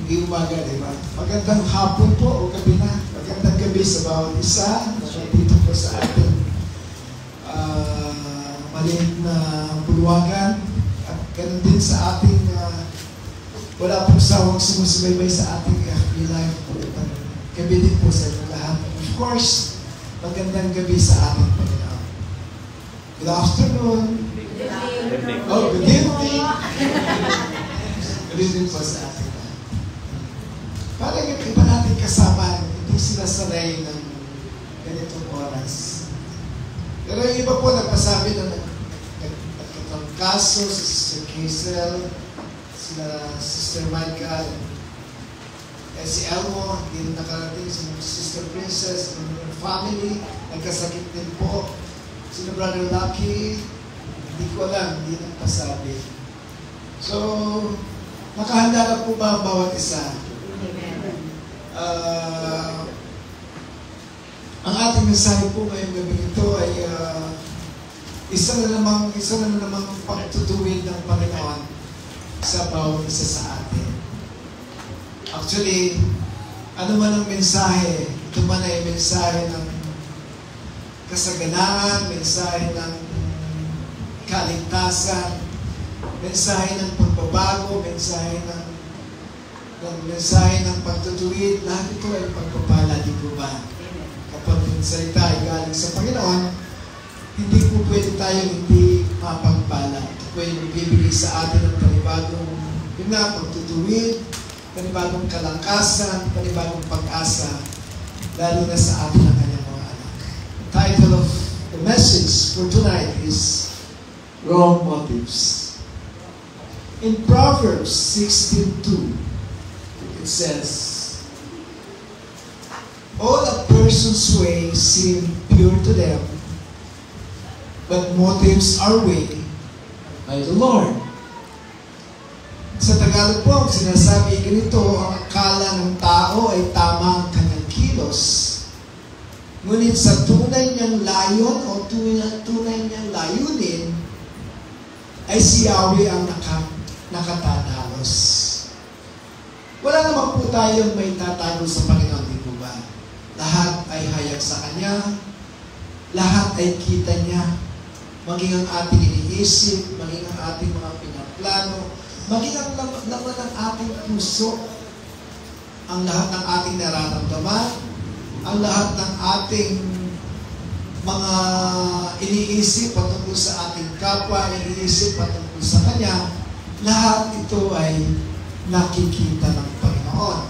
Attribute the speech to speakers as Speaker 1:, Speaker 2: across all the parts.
Speaker 1: Hindi umaga, di ba? Magandang hapon po o gabi na. Magandang gabi sa bawat isa. Dito po sa ating maliit na bulwagan. At ganun din sa ating wala pong sawang sumusubaybay sa ating FB Live. Gabi din po sa inyo lahat. Of course, magandang gabi sa ating Panginoon. Good afternoon.
Speaker 2: Good evening.
Speaker 1: Oh, good evening. Good evening po sa ating. Parang yung iba natin kasama, hindi sila sanay ng ganitong oras. Pero yung iba po nagpasabi na nagkakaso, si Sister Hazel, sila Sister Michael, si Elmo, hindi nakarating, si Sister Princess, ng family, nagkasakit din po. Sino Brother Lucky, hindi ko alam, hindi nagpasabi. So, nakahanda na po ba ang bawat isa? Ang ating mensahe po ngayong gabi nito ay isa na namang pagtutuwid ng Panginoon sa bawat isa sa atin. Actually, ano man ang mensahe, ito man ay mensahe ng kasaganaan, mensahe ng kaligtasan, mensahe ng pagbabago, mensahe ng pagtutuwid, lahat ito ay pagpapala, di po ba? Kapag yung salita ay galing sa Panginoon, hindi po pwede tayo hindi mapagpala. Ito po ay bibigay sa atin ng panibagong pagtutuwid, panibagong kalangkasan, panibagong pag-asa, lalo na sa atin ang kanyang mga anak. The title of the message for tonight is Wrong Motives. In Proverbs 16:2, it says, all a person's ways seem pure to them, but motives are weighed by the Lord. Sa Tagalog po, sinasabi ganito, ang akala ng tao ay tama ang kanyang kilos. Ngunit sa tunay niyang layon o tunay niyang layunin, ay si Yahweh ang nakatatalos. Wala naman po tayong may tatago sa Panginoon, di po ba? Lahat ay hayag sa Kanya, lahat ay kita Niya, maging ang ating iniisip, maging ang ating mga pinaplano, maging ang laman ng ating puso, ang lahat ng ating nararamdaman, ang lahat ng ating mga iniisip patungkol sa ating kapwa, iniisip patungkol sa Kanya, lahat ito ay nakikita ng Panginoon.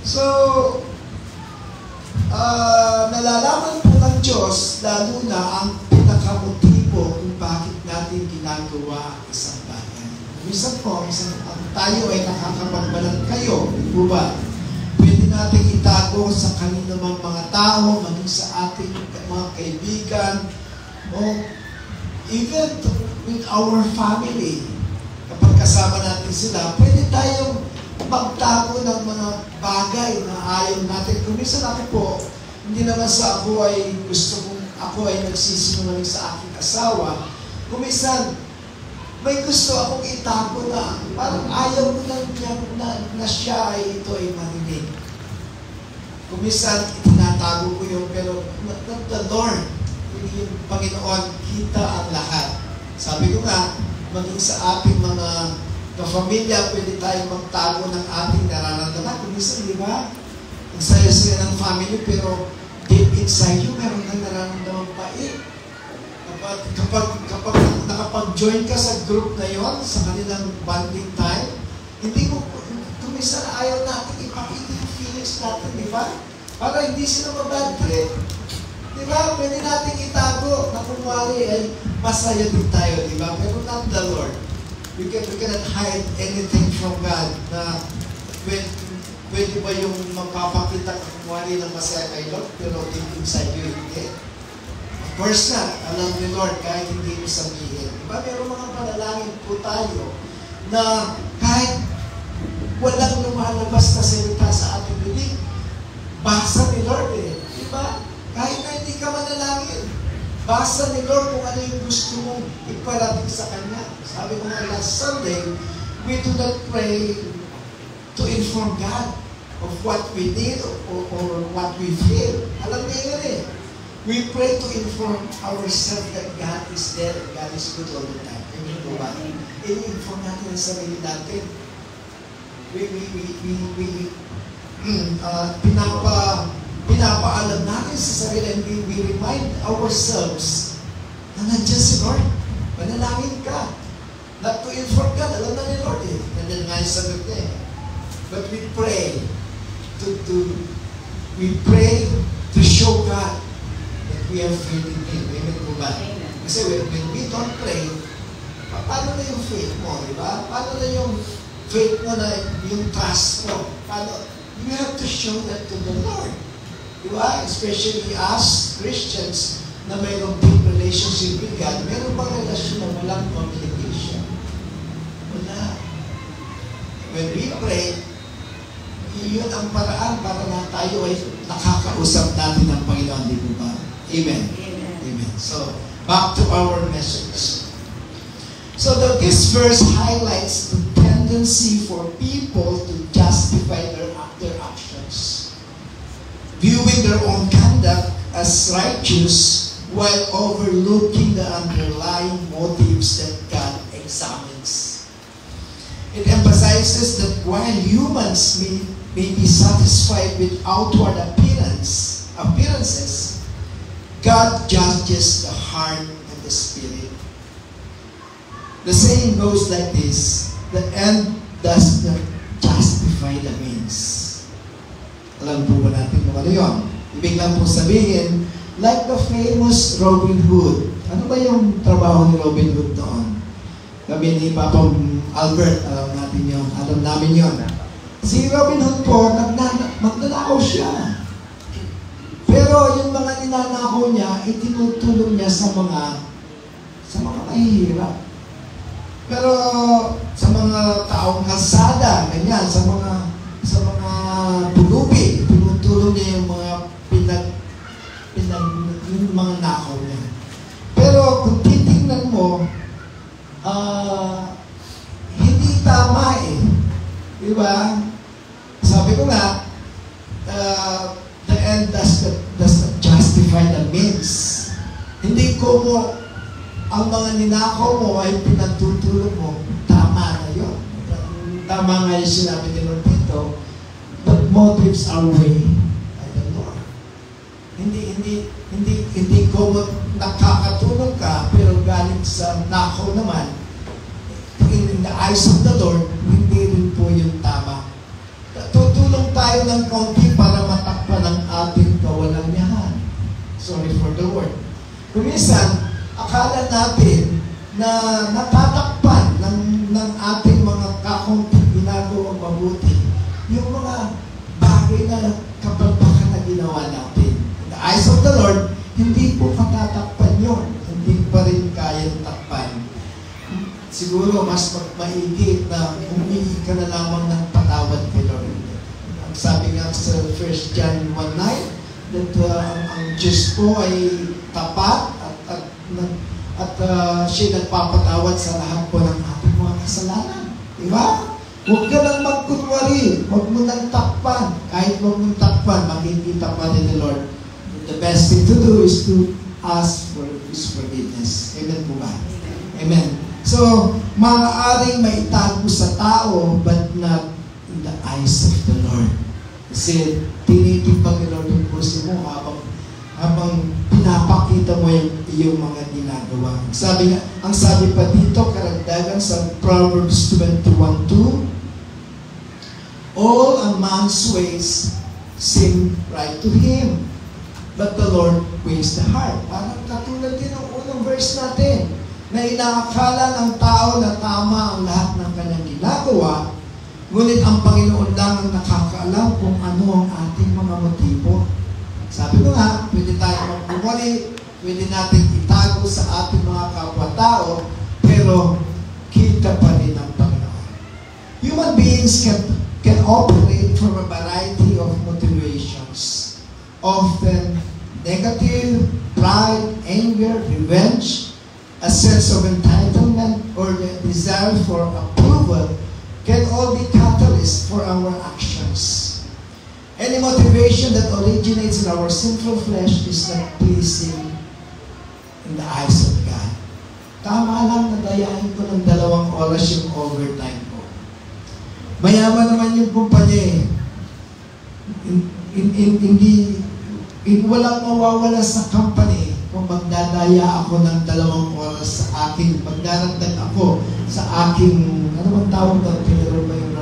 Speaker 1: So, nalalaman po ng Diyos, lalo na ang pinakamotibo kung bakit natin ginagawa ang isang bagay. Minsan po, tayo ay nakakapagbalan kayo, di po ba? Pwede natin itago sa kanino mang mga tao, maging sa ating mga kaibigan, o even with our family. Kapag kasama natin sila, pwede tayong magtago ng mga bagay na ayaw natin. Kung minsan ako po, hindi naman sa ako ay nagsisinungaling sa aking asawa. Kung minsan, may gusto akong itago na parang ayaw ko lang niya na siya ay ito ay marinig. Kung minsan, itinatago ko yun, pero the Lord, yung Panginoon, kita ang lahat. Sabi ko nga, maging sa ating mga kapamilya, pwede tayong magtago ng ating nararamdaman. Kung minsan, di ba? Ang saya-saya ng family, pero deep inside you, meron kang nararamdaman pait. Kapag nakapag-join ka sa group na yon, sa kanilang bonding time, hindi mo, kung minsan ayaw natin ipakita yung feelings natin, di ba? Para hindi sila mabad trip. Di ba? Pwede natin itago na kumwari ay masaya din tayo, di ba? Pero not the Lord. We cannot hide anything from God na pwede ba yung magpapakita ka kumwari ng masaya kay Lord, pero deep inside you, hindi. Of course na, alam ni Lord kahit hindi mo sabihin. Di ba? Meron mga panalangin po tayo na kahit walang lumalabas na salita sa ating bibig, basa ni Lord eh. Di ba? Kahit na hindi ka manalangin, basa ni Lord kung ano yung gusto mong iparating sa Kanya. Sabi ko nga last Sunday, we do not pray to inform God of what we need or what we feel. Alam niyo yun eh. We pray to inform ourselves that God is there and God is good all the time. Amen po ba? I-inform natin ang sarili natin. Pinapaalam natin sa sarili and we remind ourselves na nandiyan si Lord. Manalangin ka. Not to inform God. Alam na ni Lord eh. Nandiyan nga yung sagot niya eh. But we pray to show God that we have faith in Him. Amen po ba? Kasi when we don't pray, paano na yung faith mo, di ba? Paano na yung faith mo na yung trust mo? Paano? You have to show that to the Lord. Di ba? Especially us, Christians, na mayroong deep relationship with God, mayroong bang relasyon na walang communication? Wala. When we pray, yun ang paraan para na tayo ay nakakausap natin ng Panginoon, di ba? Amen. Amen. Amen. So, back to our message. So this verse highlights the tendency for people to justify their actions, viewing their own conduct as righteous while overlooking the underlying motives that God examines. It emphasizes that while humans may be satisfied with outward appearances, God judges the heart and the spirit. The saying goes like this: the end does not justify the means. Alam po ba natin kung ano yun? Ibig lang po sabihin, like the famous Robin Hood. Ano ba yung trabaho ni Robin Hood doon? Kami ni Papa Albert, alam namin yun. Si Robin Hood po, magnanakaw siya. Pero yung mga ninanakaw niya, itinutulong niya sa mga mahihirap. Pero sa mga taong kalsada, ganyan, sa mga pulubi, tinutulong niya yung mga yung mga nakaw niya. Pero kung titingnan mo, hindi tama eh. Diba? Sabi ko nga, the end does not justify the means. Hindi ko mo, ang mga ninakaw mo ay pinagtutulong mo, tama na yun. Tama nga yung sinabi ni Lord dito, but motives are weighed by the Lord. Hindi ko nakakatulong ka, pero galing sa nakaw naman, in the eyes of the Lord, hindi rin po yung tama. Tutulong tayo ng kaunti para matakpan ang ating kawalanyahan. Sorry for the word. Kuminsan, akala natin na natatakpan ng ating mga kakunting ginagawang mabuti yung mga bagay na kapalpakan na ginawa natin. In the eyes of the Lord, hindi po katatakpan yun. Hindi pa rin kayang takpan. Siguro mas maigi na humingi ka na lamang ng patawad kay Lord. Ang sabi nga sa 1 John 1:9, that ang Diyos po ay tapat at siya nagpapatawad sa lahat po ng ating mga kasalanan. Diba? Huwag ka lang magkunwari. Huwag mo nang takpan. Kahit huwag mong takpan, makikita pa rin ni Lord. The best thing to do is to ask for His forgiveness. Amen po ba? Amen. So, maaaring maitago sa tao, but not in the eyes of the Lord. Kasi tinitipag ni Lord yung puso mo habang pinapakita mo yung iyong mga ginagawa. Ang sabi pa dito, karagdagan sa Proverbs 21:2, all a man's ways seem right to him, but the Lord weighs the heart. Parang katulad din ng unang verse natin, na inaakala ng tao na tama ang lahat ng kanyang ginagawa, ngunit ang Panginoon lang ang nakakaalam kung ano ang ating mga motibo. Sabi ko nga, pwede tayo magkumari, pwede natin itago sa ating mga kapwa-tao, pero kita pa rin ang Panginoon. Human beings can operate from a variety of motivations, often negative, pride, anger, revenge, a sense of entitlement, or the desire for approval can all be catalysts for our actions. Any motivation that originates in our sinful flesh is not pleasing in the eyes of God. Tama lang na dayahin ko ng 2 oras yung overtime ko. Mayaman naman yung kumpanya eh. Walang mawawala sa company kung magdadaya ako ng 2 oras sa aking, magdaragdag ako sa aking, ano bang tawag doon? Piniro ba yung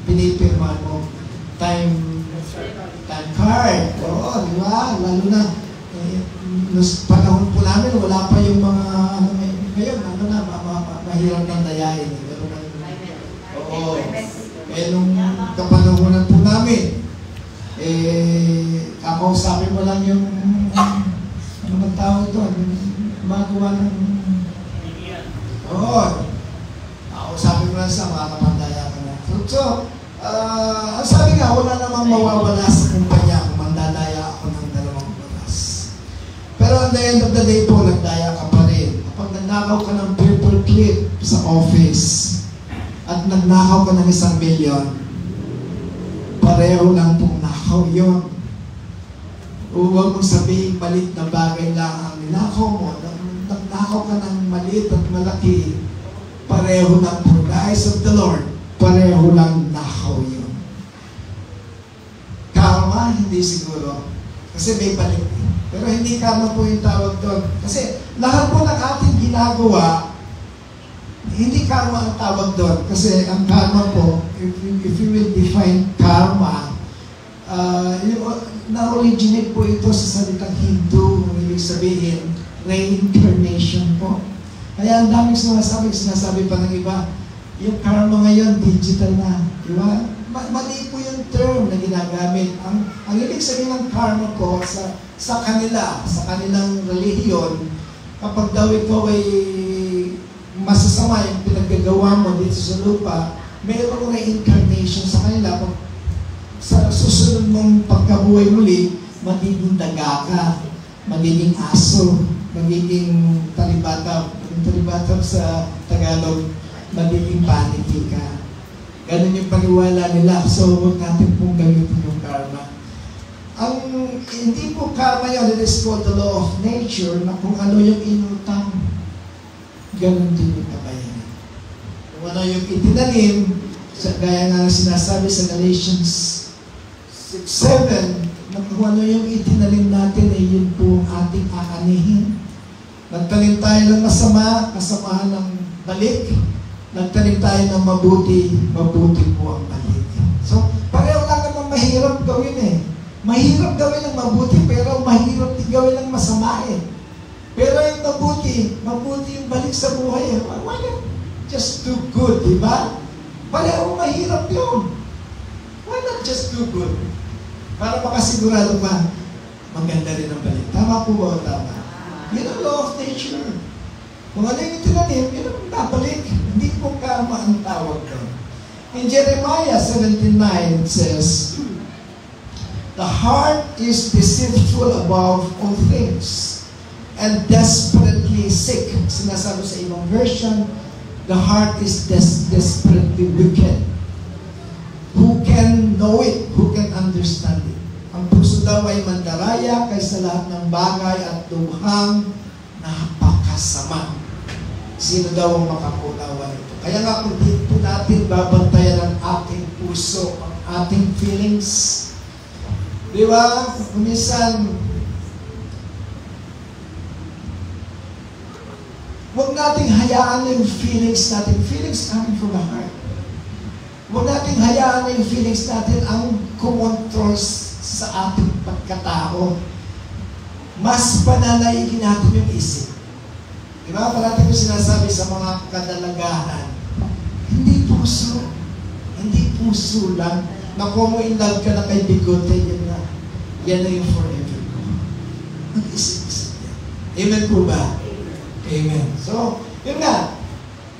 Speaker 1: pinipirma mo? Time card. Oo, di ba? Lalo na, panahon po namin, wala pa yung mga, ngayon, mahirap ng dayain. Oo. Nung kapanahonan po namin, kakausapin mo lang yung, ano bang tawag doon? Magawa ng, oo. Kakausapin mo lang sa mga kapandaya ka na. So, ang sabi nga, wala namang mawawala sa kumpanya kung mandadaya ako ng 2 oras. Pero at the end of the day po, nagdaya ka pa rin. Kapag nagnakaw ka ng paper clip sa office at nagnakaw ka ng 1 milyon, pareho lang pong nakaw yun. Huwag mong sabihin malit na bagay lang ang ninakaw mo. Nagnakaw ka ng maliit at malaki, pareho lang po. The eyes of the Lord, pareho lang nakaw yun. Karma, hindi siguro. Kasi may balik. Pero hindi karma po yung tawag doon. Kasi lahat po ng ating ginagawa, hindi karma ang tawag doon. Kasi ang karma po, if you will define karma, na-originate po ito sa salitang Hindu, ang ibig sabihin, reincarnation po. Kaya ang daming sinasabi pa ng iba, yung karma ngayon, digital na. Di ba? Mali po yung term na ginagamit. Ang ibig sabihin ng karma po sa kanilang relihiyon, kapag daw ikaw ay masasama yung pinaggagawa mo dito sa lupa, mayroong reincarnation sa kanila. Pag sa susunod mong pagkabuhay muli, magiging daga ka, magiging aso, magiging talibatap sa Tagalog, magiging paniki ka. Ganun yung paniwala nila. So, huwag natin pong gamitin yung karma. Hindi po karma yun, it is called the law of nature, na kung ano yung inutang, ganun din yung kabayaran. Kung ano yung itinanim, gaya nga sinasabi sa Galatians 6:7, na kung ano yung itinanim natin, ay yun po ang ating aanihin. Nagtanim tayo ng masama, kasamahan ng balik. Nagtanim tayo ng mabuti, mabuti po ang balik. So, pareho lang naman mahirap gawin eh. Mahirap gawin ng mabuti, pero mahirap din gawin ng masama eh. Pero yung mabuti yung balik sa buhay eh. Why not just do good, di ba? Pareho mahirap yun. Why not just do good? Para makasigurado pa, maganda rin ang balik. Tama po ba o tama? Yun ang law of nature. Kung ano yung itinanim, yun ang babalik. Hindi po karma ang tawag doon. In Jeremiah 17:9, it says, "The heart is deceitful above all things, and desperately sick." Sinasabi sa ibang version, the heart is desperately wicked. Who can know it? Who can understand it? Ang puso daw ay mandaraya kaysa lahat ng bagay at luhang napakasama. Sino daw ang makakunawa nito? Kaya nga kung dito natin babantayan ang ating puso, ang ating feelings. Di ba? Minsan, huwag nating hayaan yung feelings natin. Feelings coming from the heart. Huwag nating hayaan yung feelings natin ang kumontrol sa ating pagkatao. Mas pananaigin natin yung isip. Di ba? Parati ko sinasabi sa mga kadalagahan, hindi puso lang. Na kung mo in love ka na kay Bigote, yan na yung forever ko. Mag-isip-isip yan. Amen po ba? Amen. So, yun nga,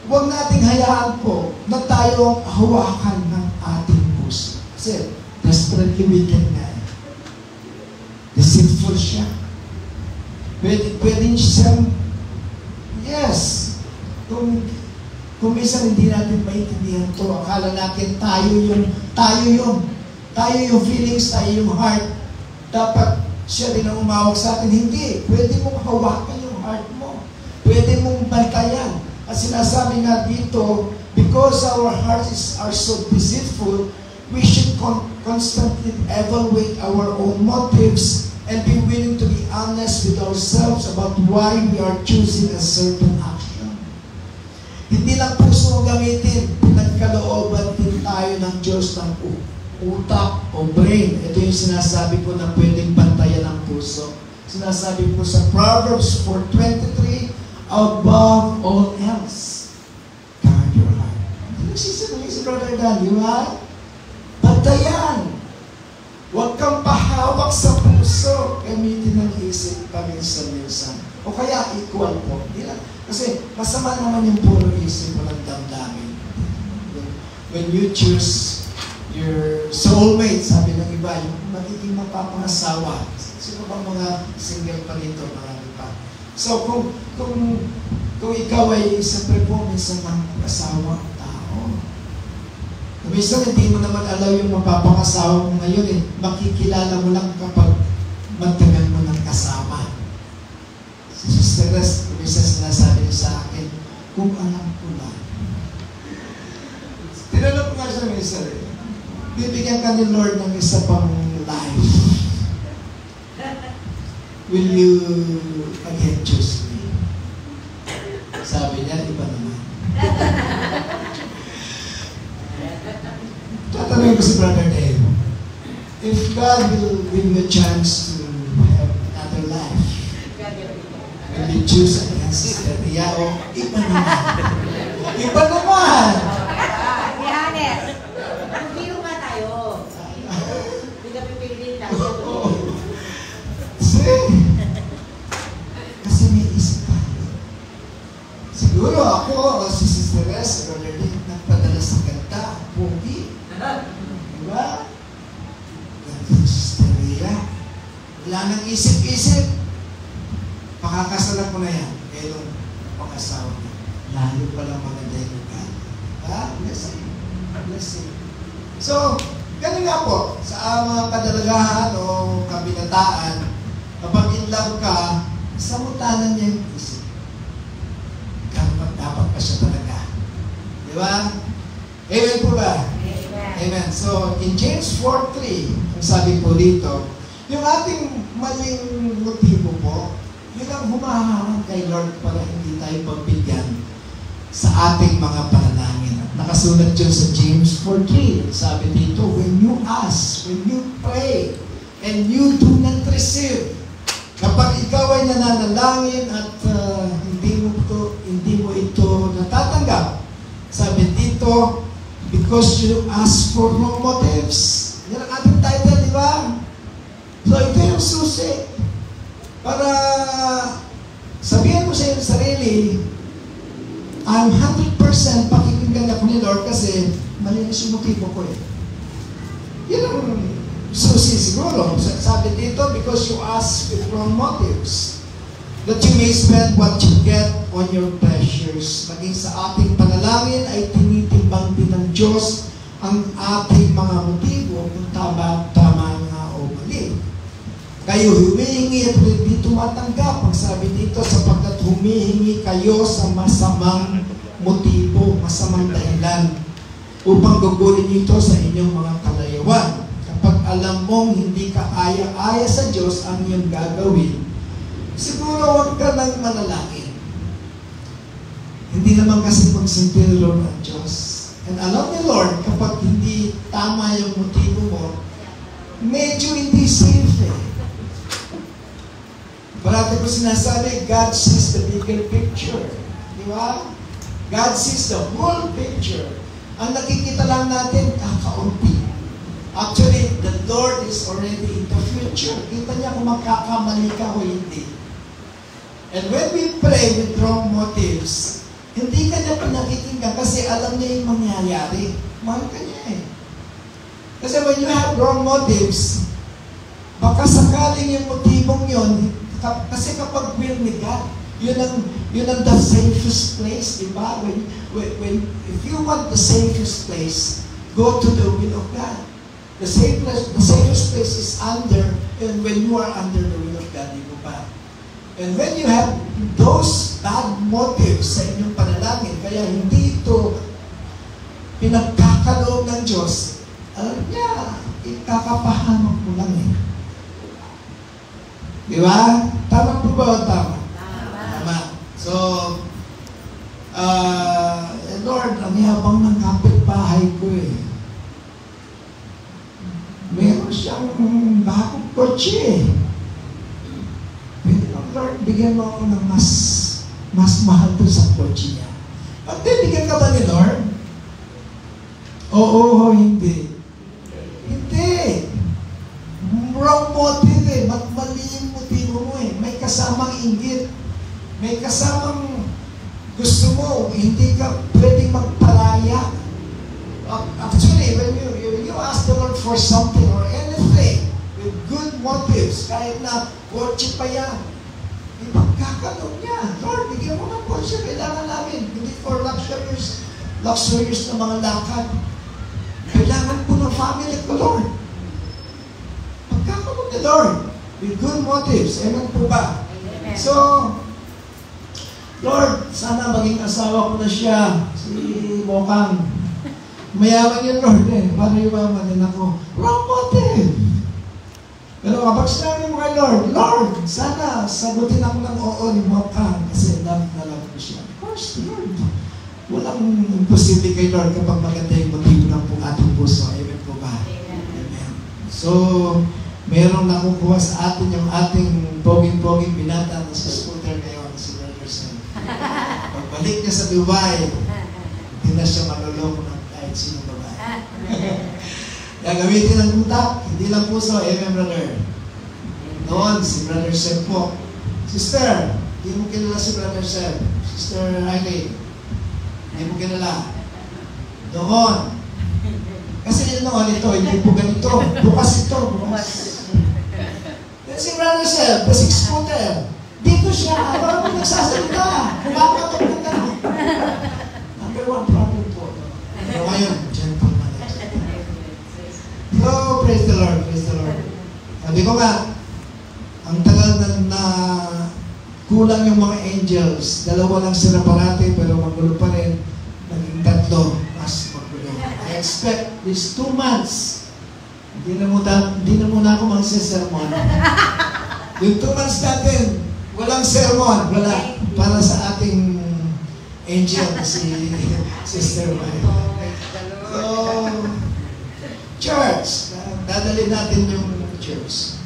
Speaker 1: huwag nating hayaan po na tayo hawakan ng ating puso. Kasi, desperately wicked nga eh. Deceitful siya. Pwede siyang, yes, kung Kung minsan hindi natin maintindihan to, akala natin tayo yung feelings, tayo yung heart. Dapat siya din ang umawag sa atin. Hindi. Pwede mong hawakan yung heart mo. Pwede mong bantayan. At sinasabi nga dito, because our hearts are so deceitful, we should constantly evaluate our own motives and be willing to be honest with ourselves about why we are choosing a certain action. Hindi lang puso ang gamitin, pinagkalooban din tayo ng Diyos ng utak o brain. Ito yung sinasabi ko na pwedeng bantayan ng puso. Sinasabi ko sa Proverbs 4:23, above all else, guard your heart. Nagsisinungaling si Brother Dan, di ba? Bantayan. Huwag kang pahawak sa puso. Gamitin ng isip paminsan-minsan. O kaya equal po. Kasi masama naman yung puro isip, walang damdamin. When you choose your soulmate, sabi ng iba, yung magiging mapapangasawa. Sino bang mga single pa dito? Marami pa. So kung ikaw ay siyempre po minsan ng asawa tao. Minsan hindi mo naman alam yung mapapangasawa mo ngayon eh. Makikilala mo lang kapag matagal mo ng kasama. Si Sister Res, minsan sinasabi sa akin, kung alam ko lang. Tinanong ko nga siya minsan eh. Bibigyan ka ni Lord ng isa pang life. Will you again choose me? Sabi niya, iba naman. Tatanungin ko si Brother Dave, if God will give you a chance to have another life, will you choose against Sister Ria o iba naman? Iba naman!
Speaker 2: Be honest. Biro nga tayo. Hindi ka pipiliin tayo.
Speaker 1: Kasi may isip tayo. Siguro ako, si Sister Res, Brother Dave, nagpadala sa ganda, pogi. Diba? Ganda si Sister Ria. Wala nang isip-isip. Pakakasalan ko na yan. Kaya nung pang-asawa niya, lalo palang maganda yung ugali. Blessing. Blessing. So, ganun nga po, sa mga kadalagahan o kabinataan, kapag in love ka, samutanan niya yung isip. Dapat pa siya talaga. Di ba? Amen po ba? Amen. So, in James 4:3, ang sabi po dito, yung ating maling motibo po, yun ang humaharang kay Lord para hindi tayo pagbigyan sa ating mga panalangin. Nakasulat yun sa James 4:3. Sabi dito, when you ask, when you pray, and you do not receive, kapag ikaw ay nananalangin at hindi mo ito natatanggap, sabi dito, because you ask for wrong motives. Yan ang ating title, di ba? So, ito yung susi. Para sabihin mo sa iyong sarili, I'm 100% pakikinggan ako ni Lord kasi malinis yung motibo ko eh. Yan ang susi siguro. Sabi dito, because you ask with wrong motives, that you may spend what you get on your pleasures. Maging sa ating panalangin ay tinitimbang din ng Diyos ang ating mga motibo kung tama nga o mali. Kayo humihingi at hindi tumatanggap. Ang sabi dito, sapagkat humihingi kayo sa masamang motibo, masamang dahilan, upang gugulin ito sa inyong mga kalayuan. Kapag alam mong hindi ka aya-aya sa Diyos ang iyong gagawin, siguro huwag ka nang manalangin. Hindi naman kasi magsintil Lord ang Diyos. And alam ni Lord, kapag hindi tama yung motibo mo, medyo hindi safe eh. Parati ko sinasabi, God sees the bigger picture. Di ba? God sees the whole picture. Ang nakikita lang natin, kakaunti. Actually, the Lord is already in the future. Kita niya kung makakamali ka o hindi. And when we pray with wrong motives, hindi ka niya pinakikinggan kasi alam niya yung mangyayari. Mahal ka niya eh. Kasi when you have wrong motives, baka sakaling yung motibong yon, kasi kapag will ni God, Yun ang the safest place, di ba? If you want the safest place, go to the will of God. The safest place is under, and when you are under the will of God, di ba? And when you have those bad motives sa inyong panalangin, kaya hindi ito pinagkakaloob ng Diyos, alam niya, ikakapahamak mo lang eh. Di ba? Tama po ba o tama? Tama. So, Lord, ang yabang ng kapitbahay ko eh. Meron siyang bagong kotse eh. Pwede lang, Lord, bigyan mo ako ng mas mahal doon sa kotse niya. At bigyan ka ba ni Lord? Oo, hindi. Hindi. Wrong motive eh. Mali yung motibo mo eh. May kasamang inggit. May kasamang gusto mo. Hindi ka pwedeng magpalaya. Actually, when you ask the Lord for something or anything with good motives, kahit na kotse pa yan, ipagkakalog niya. Lord, bigyan mo ng kotse. Kailangan namin. Hindi for luxurious na mga lakad. Kailangan po ng family ko, Lord. Pagkakalog ni Lord with good motives. Amen po ba?
Speaker 2: Amen.
Speaker 1: So, Lord, sana maging asawa ko na siya, si Mokang. Mayaman yun, Lord eh. Paano yumaman din ako? Wrong motive. Pero kapag sinabi mo kay Lord, Lord, sana sagutin ako ng oo ni Mokang kasi love na love ko siya. Of course, Lord. Walang imposible kay Lord kapag maganda yung motibo ng ating puso. Amen po ba? Amen. So, meron nakukuha sa atin yung ating poging-poging binata na sa scooter ngayon, si Brother Sam. Pagbalik niya sa Dubai, hindi na siya maluloko ng kahit sino babae. Gagamitin ang utak, hindi lang puso. Amen, brother. Noon, si Brother Sam po. Sister, hindi mo kilala si Brother Sam. Sister Eileen, hindi mo kilala. Doon. Kasi noon ito, hindi po ganito. Bukas ito, bukas. Then si Brother Sam, basic scooter. Dito siya, parang nagsasalita. Kumakatok na gano'n. Number one problem po. Pero ngayon, gentleman. So, praise the Lord, praise the Lord. Sabi ko nga, ang tagal na kulang yung mga angels. Dalawa lang sila parati, pero magulo pa rin. Naging tatlo, mas magulo. I expect these 2 months, hindi na muna ako magsisermon. Yung 2 months natin, walang sermon, wala. Para sa ating angel, si Sister Maya. So, church, dadalhin natin yung church.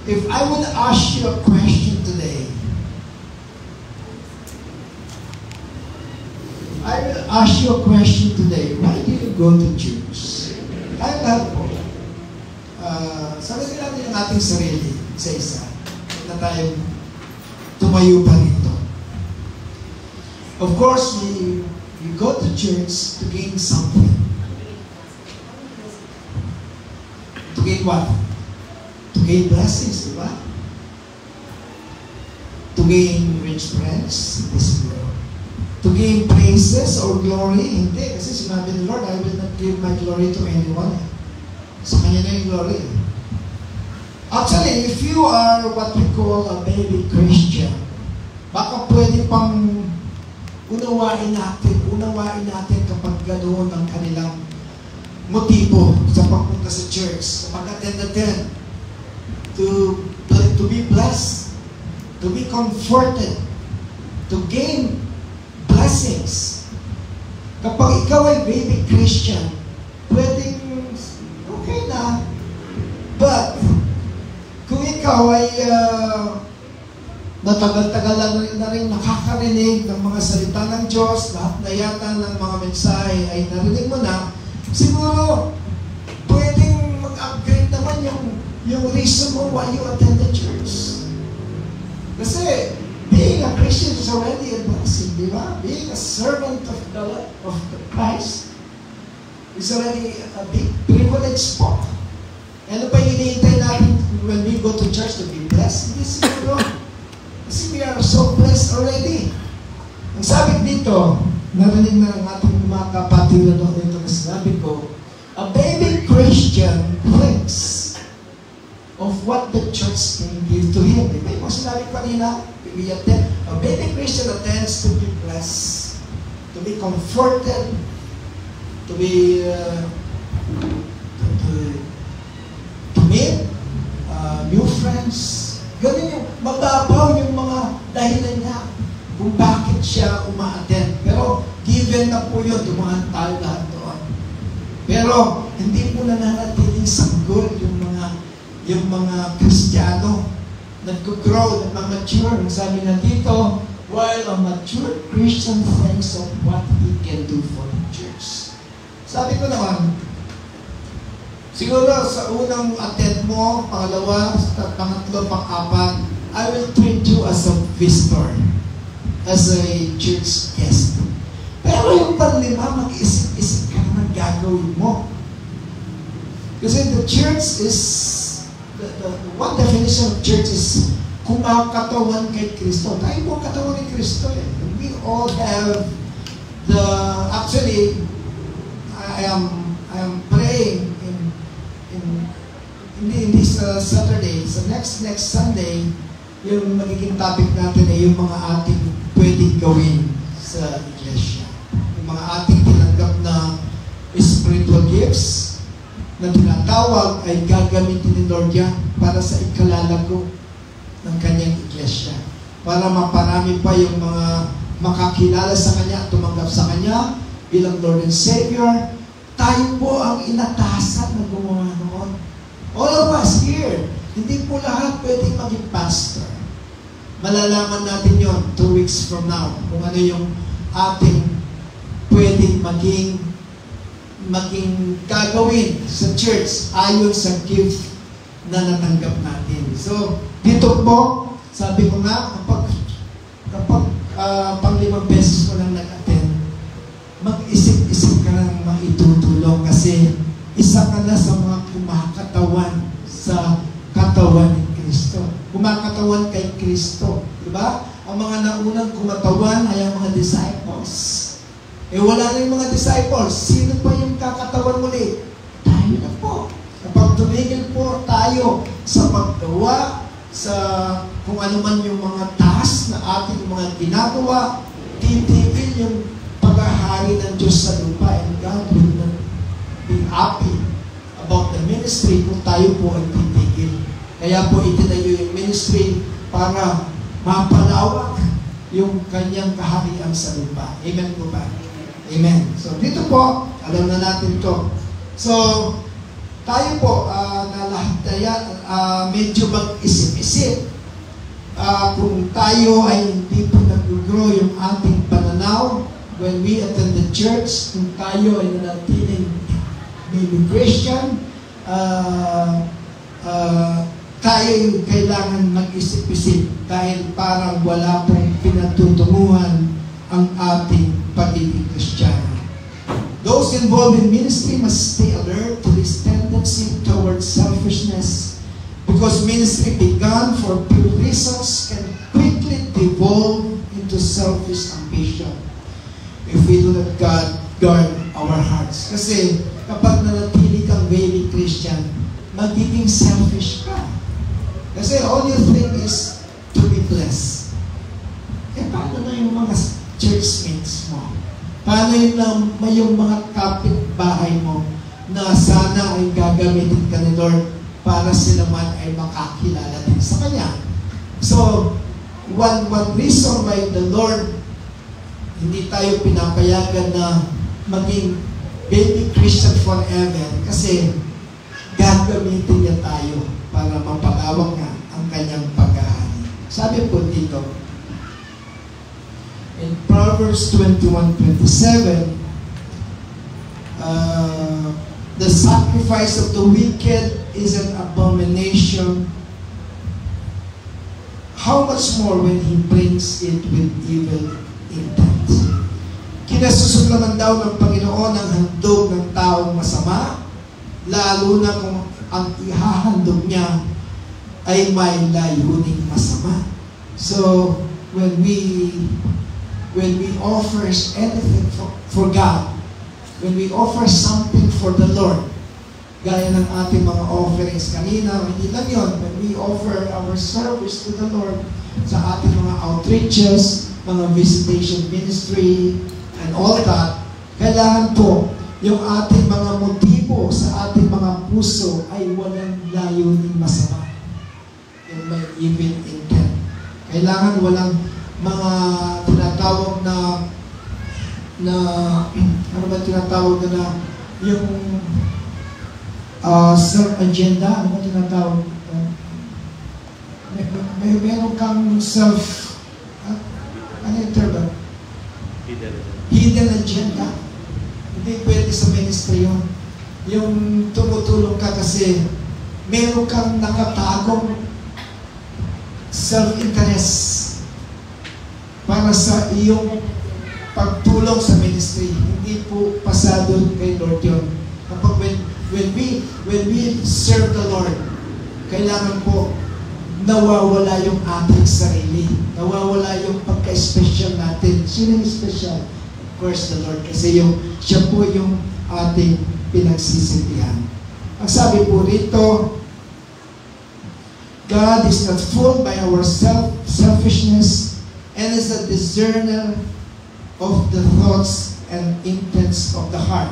Speaker 1: If I would ask you a question today, I will ask you a question today. Why do you go to church? Kaya lahat po. Sagutin natin ang ating sarili sa isa na tayong tumayo pa rito. Of course, we go to church to gain something. To gain what? To gain blessings, di ba? To gain rich friends in this world. To gain praises or glory? Hindi. Kasi sinabi ni Lord, I will not give my glory to anyone. Sa Kanya na yung glory. Actually, if you are what we call a baby Christian, baka pwede pang unawain natin kapag ganoon ang kanilang motibo sa pagpunta sa church, sa pag-attend to be blessed, to be comforted, to gain blessings. Kapag ikaw ay baby Christian, pwedeng okay na. But, kung ikaw ay natagal-tagal na rin nakakarinig ng mga salita ng Diyos, lahat na yata ng mga mensahe ay narinig mo na, siguro, pwedeng mag-upgrade naman yung reason mo why you attend the church. Kasi, being a Christian is already a blessing, di ba? Being a servant of Christ is already a big privilege po. Ano pa hinihintay natin when we go to church to be blessed? Hindi siguro. Kasi we are so blessed. already. Ang sabi dito, narinig na ng ating mga kapatiran dito na sinabi ko, a baby Christian thinks of what the church can give to him. Diba yung sinabi kanina, a baby Christian attends to be blessed, to be comforted, to be to meet new friends. Ganun yung mababaw yung mga dahilan niya kung bakit siya uma-attend. Pero given na po yun, dumaan tayo lahat doon. Pero hindi po nananatiling sanggol yung mga Kristiyano. Nag-grow, nag-mature. Sabi na dito, while a mature Christian thinks of what he can do for the church. Sabi ko naman, siguro sa unang attend mo, pangalawa, pangatlo, pang-apat, I will treat you as a visitor, as a church guest. Pero yung panlima, mag-isip-isip ka naman gagawin mo. Kasi the church is, the one definition of church is kumakatawan kay Kristo. Tayo po katawan ni Kristo eh. We all have actually, I am praying in this Saturday, sa next Sunday, yung magiging topic natin ay yung mga ating pwedeng gawin sa iglesia. Yung mga ating tinanggap na spiritual gifts na tinatawag ay gagamitin ni Lord yan para sa ikalalago ng kanyang iglesia. Para maparami pa yung mga makakilala sa kanya at tumanggap sa kanya bilang Lord and Savior. Tayo po ang inatasan na gumawa noon. All of us here, hindi po lahat pwedeng maging pastor. Malalaman natin yon 2 weeks from now, kung ano yung ating pwedeng maging gagawin sa church ayon sa gift na natanggap natin. So, dito po, sabi ko nga, kapag pang-5 beses ko lang nag-attend, mag-isip-isip ka ng maitutulong kasi isa ka na sa mga kumakatawan sa katawan ni Kristo. Kumakatawan kay Kristo. Diba? Ang mga naunang kumatawan ay ang mga disciples. Wala na yung mga disciples. Sino pa yung kakatawan muli? Tayo na po. Kapag tumigil po tayo sa paggawa, sa kung ano man yung mga task na ating mga ginagawa, titigil yung paghahari ng Diyos sa lupa, and God will not be happy about the ministry kung tayo po ay titigil. Kaya po itinayo yung ministry para mapalawak yung kanyang kaharian sa lupa. Amen po ba? Amen. So dito po, alam na natin to. So, tayo po na lahat na yan, medyo mag-isip-isip kung tayo ay hindi po nag-grow yung ating pananaw when we attend the church, kung tayo ay nanatiling baby Christian, tayo yung kailangan mag-isip-isip dahil parang wala pong pinatutunguhan ang ating pagiging Kristiyano. Those involved in ministry must stay alert to this tendency towards selfishness, because ministry begun for pure reasons can quickly devolve into selfish ambition if we do not guard our hearts. Kasi kapag nanatili kang baby Christian, magiging selfish ka. Kasi all you think is to be blessed. Paano na yung mga churchmates mo? Paano yung mga kapitbahay mo na sana ay gagamitin ka ni Lord para sila man ay makakilala din sa Kanya? So, one reason why the Lord hindi tayo pinapayagan na maging baby Christian forever kasi gagamitin niya tayo para mapalawak nga ang Kanyang paghahari. Sabi po dito, in Proverbs 21:27, the sacrifice of the wicked is an abomination. How much more when he brings it with evil intent? Kinasusunlaman daw ng Panginoon ang handog ng taong masama, lalo na kung ang ihahandog niya ay may layuning masama. So, when we offer anything for God, when we offer something for the Lord, gaya ng ating mga offerings kanina, hindi lang yun, when we offer our service to the Lord sa ating mga outreaches, mga visitation ministry, and all that, kailangan po yung ating mga motibo sa ating mga puso ay walang layuning masama. Yung may evil intent. Kailangan walang mga tinatawag na ano ba tinatawag na yung self-agenda, ano ba tinatawag? Meron kang ano yung term? Hidden agenda. Hindi pwede sa ministry yun. Yung tumutulong ka kasi meron kang nakatagong self-interest para sa iyong pagtulong sa ministry. Hindi po pasado kay Lord yun. Kapag when we serve the Lord, kailangan po nawawala yung ating sarili. Nawawala yung pagka-special natin. Sino yung special? Of course, the Lord. Kasi siya po yung ating pinagsisitihan. Ang sabi po rito, God is not fooled by our selfishness and is a discerner of the thoughts and intents of the heart.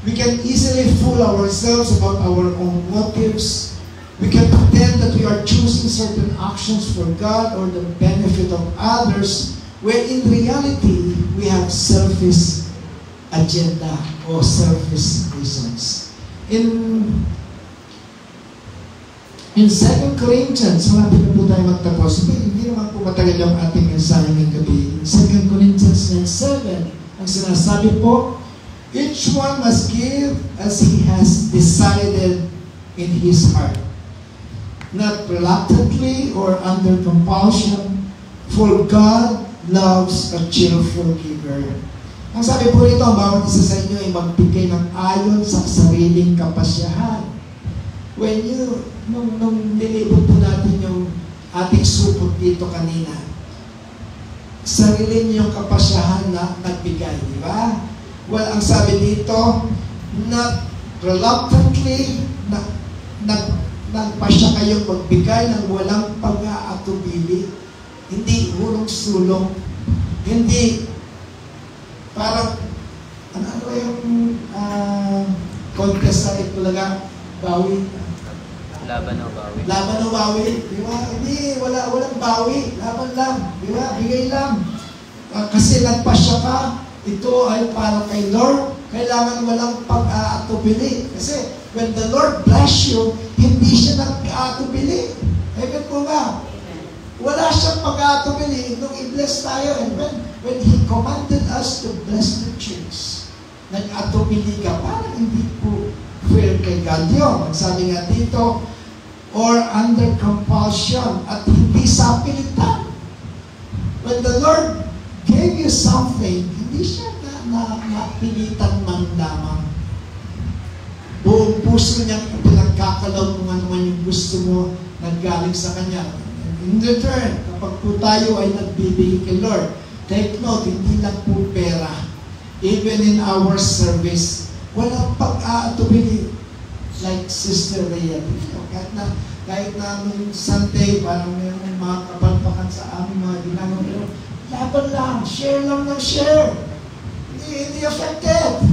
Speaker 1: We can easily fool ourselves about our own motives. We can pretend that we are choosing certain actions for God or the benefit of others, where in reality, we have selfish agenda or selfish reasons. In 2 Corinthians, malapit na po tayo magtapos. Hindi naman po matagal yung ating mensahe ng gabi. In 2 Corinthians 9:7, ang sinasabi po, each one must give as he has decided in his heart, not reluctantly or under compulsion, for God loves a cheerful giver. Ang sabi po rito, ang bawat isa sa inyo ay magbigay ng ayon sa sariling kapasyahan. When nung nilibot po natin yung ating supot dito kanina, sarili niyong kapasyahan na nagbigay, di ba? Well, ang sabi dito, not reluctantly, nagpasya kayong magbigay ng walang pag-aatubili, hindi hulong-sulong, hindi parang ano yung contest sa Itbulaga, bawi.
Speaker 3: Laban o bawi.
Speaker 1: Laban o bawi. Di ba? Hindi, walang bawi. Laban lang. Di ba? Bigay lang. Kasi nagpasya ka, ito ay para kay Lord. Kailangan walang pag-aatubili. Kasi when the Lord bless you, hindi siya nag-aatubili. Amen po ba? Wala siyang pag-aatubili nung i-bless tayo. And when He commanded us to bless the church, nag-atubili ka, parang hindi po fair kay God yun. Sabi nga dito, or under compulsion, at hindi sa pilitan. When the Lord gave you something, hindi siya napilitan man lamang. Buong puso niya pinagkakalaw kung ano man yung gusto mo naggaling sa Kanya. In return, kapag po tayo ay nagbibigay kay Lord, take note, hindi lang po pera. Even in our service, walang pag-aatubili. Like Sister Rhea. Kahit na nung Sunday, parang mayroong mga kabalpakan sa aming mga ginagawa. Pero laban lang, share lang ng share. Hindi affected.